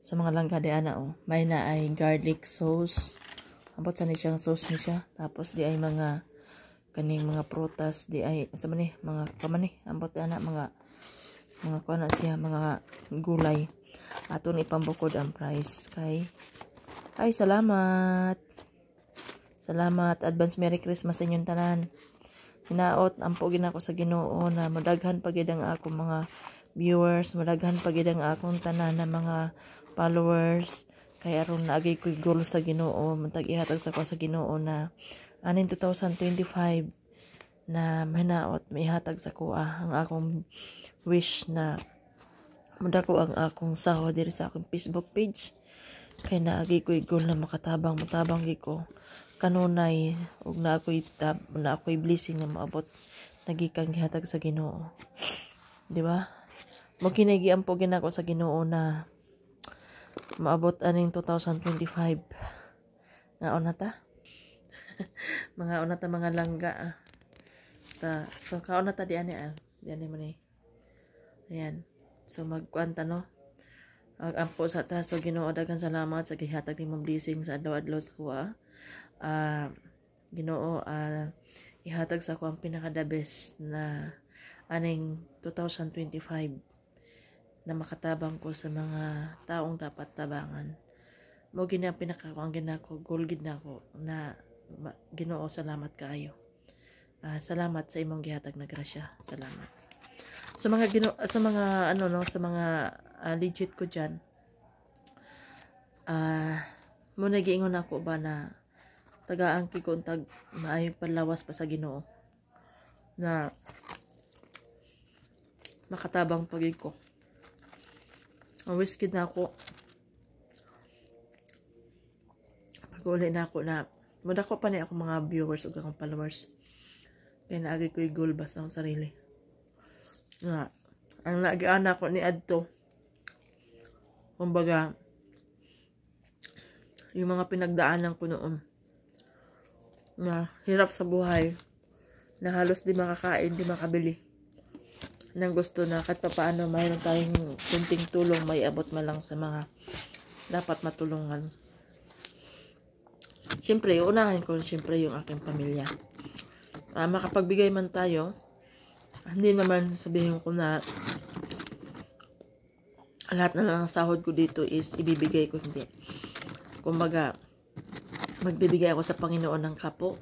Sa mga langga di ana oh. May na ay garlic sauce. Ambot sa ni siyang sauce ni siya. Tapos di ay mga kaning mga prutas di ay sa man mga kamani ambot ana mga kuana siya mga gulay. Aton ipambukod ang price kay ay salamat. Salamat. Advance Merry Christmas sa inyong tanan. Hinaot ampo ginako sa Ginoo na madaghan pagid ang akong mga viewers, madaghan pagid ang akong tanan na mga followers. Kay aron naagay ko'y goal sa Ginoo, matag ihatag sa ko sa Ginoo na anin 2025 na mahinaot maihatag sa kuha ang akong wish na madako ang akong sahod diri sa akong Facebook page. Kay naagi ko'y goal na makatabang gi ko kanunay ug na ako'y blessing na maabot nagikan gihatag sa Ginoo. Di ba? Mo kinay giampo ginako sa Ginoo na maabot aning 2025. Ngaon na ta? Mga una ta mga langga. So kaon na ta di ani man ni. Ayan. So magkuanta no. Ampo sa ta so Ginoo daghan salamat sa gihatag nimong blessing sa adlaw-adlaw sa kuha. Ginoo ihatag sa ko ang pinaka the best na aning 2025 na makatabang ko sa mga taong dapat tabangan. Mo gina pinaka ko ang ginako goal gid nako na Ginoo salamat kaayo. Salamat sa imong gihatag na grasya. Salamat. Sa mga legit ko diyan. Mo nagiingon ako ba na tagaan ki kontag maayo panlawas pa sa Ginoo na makatabang pagig ko. Always kid na ako pag-uli na ako na madako pa ni ako mga viewers ug akong followers kaya naagay ko'y goal basta ang sarili na ang nag-aana ko ni adto kumbaga yung mga pinagdaanan ko noon na hirap sa buhay na halos di makakain, di makabili nang gusto na kahit paano mayroon tayong kunting tulong may abot man lang sa mga dapat matulungan. Siyempre, unahin ko siyempre yung aking pamilya. Makapagbigay man tayo, hindi naman sabihin ko na lahat na lang ang sahod ko dito is ibibigay ko, hindi. Kumbaga, magbibigay ako sa Panginoon ng kapo.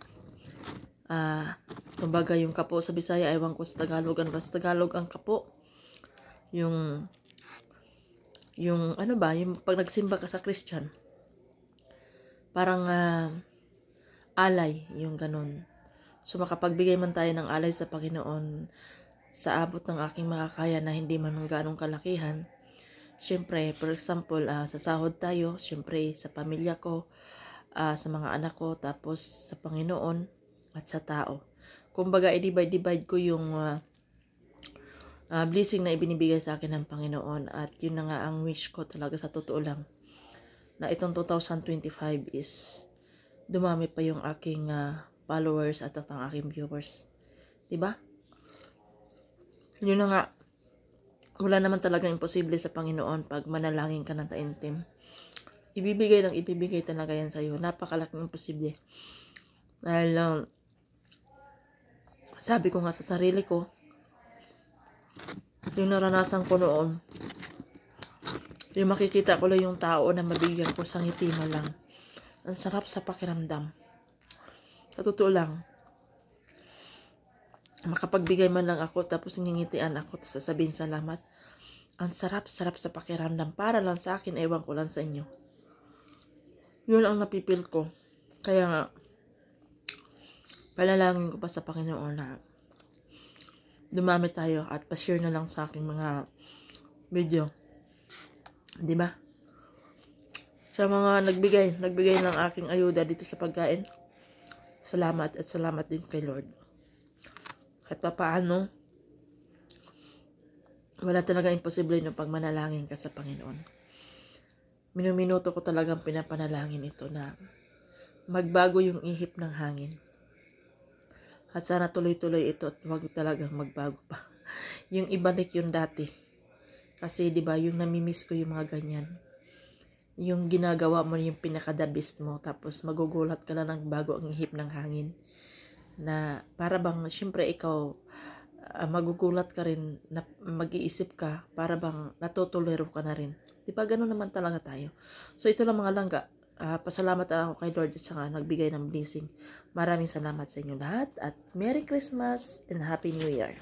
Kumbaga yung kapo sa Bisaya, ewan ko sa Tagalog, ano ba sa Tagalog ang kapo? Yung ano ba, yung pag nagsimba ka sa Christian, parang alay, yung ganun. So makapagbigay man tayo ng alay sa Panginoon sa abot ng aking makakaya na hindi man ng ganong kalakihan. Siyempre, for example, sa sahod tayo, siyempre sa pamilya ko, sa mga anak ko, tapos sa Panginoon at sa tao. Kumbaga, i-divide ko yung blessing na ibinibigay sa akin ng Panginoon at yun na nga ang wish ko talaga sa totoo lang na itong 2025 is dumami pa yung aking followers at ang aking viewers. Diba? Yun na nga. Wala naman talagang imposible sa Panginoon pag manalangin ka ng taimtim. Ibibigay talaga yan sa'yo. Napakalaking imposible. Dahil sabi ko nga sa sarili ko, yung naranasan ko noon, yung makikita ko lang yung tao na mabigyan ko sa ngiti mo lang. Ang sarap sa pakiramdam. Sa totoo lang. Makapagbigay man lang ako tapos ngingitian ako tapos sasabihin salamat. Ang sarap-sarap sa pakiramdam. Para lang sa akin, ewan ko lang sa inyo. Yun ang napipil ko. Kaya nga, palalangin ko pa sa Panginoon na dumami tayo at pa-share na lang sa aking mga video. Diba? Sa mga nagbigay ng aking ayuda dito sa pagkain, salamat at salamat din kay Lord. Kahit papaano, wala talaga imposible no pag manalangin ka sa Panginoon. Minuminuto ko talagang pinapanalangin ito na magbago yung ihip ng hangin. At sana tuloy-tuloy ito at huwag talagang magbago pa. Yung ibalik yung dati. Kasi 'di ba, yung namimiss ko yung mga ganyan. yung ginagawa mo yung pinaka-the best mo, tapos magugulat ka lang ng bago ang ihip ng hangin. Na para bang, syempre ikaw, magugulat ka rin, na mag-iisip ka, para bang natutulero ka na rin. Diba, gano'n naman talaga tayo. So, ito lang mga langga. Pasalamat ako kay Lord at saka nagbigay ng blessing. Maraming salamat sa inyo lahat at Merry Christmas and Happy New Year.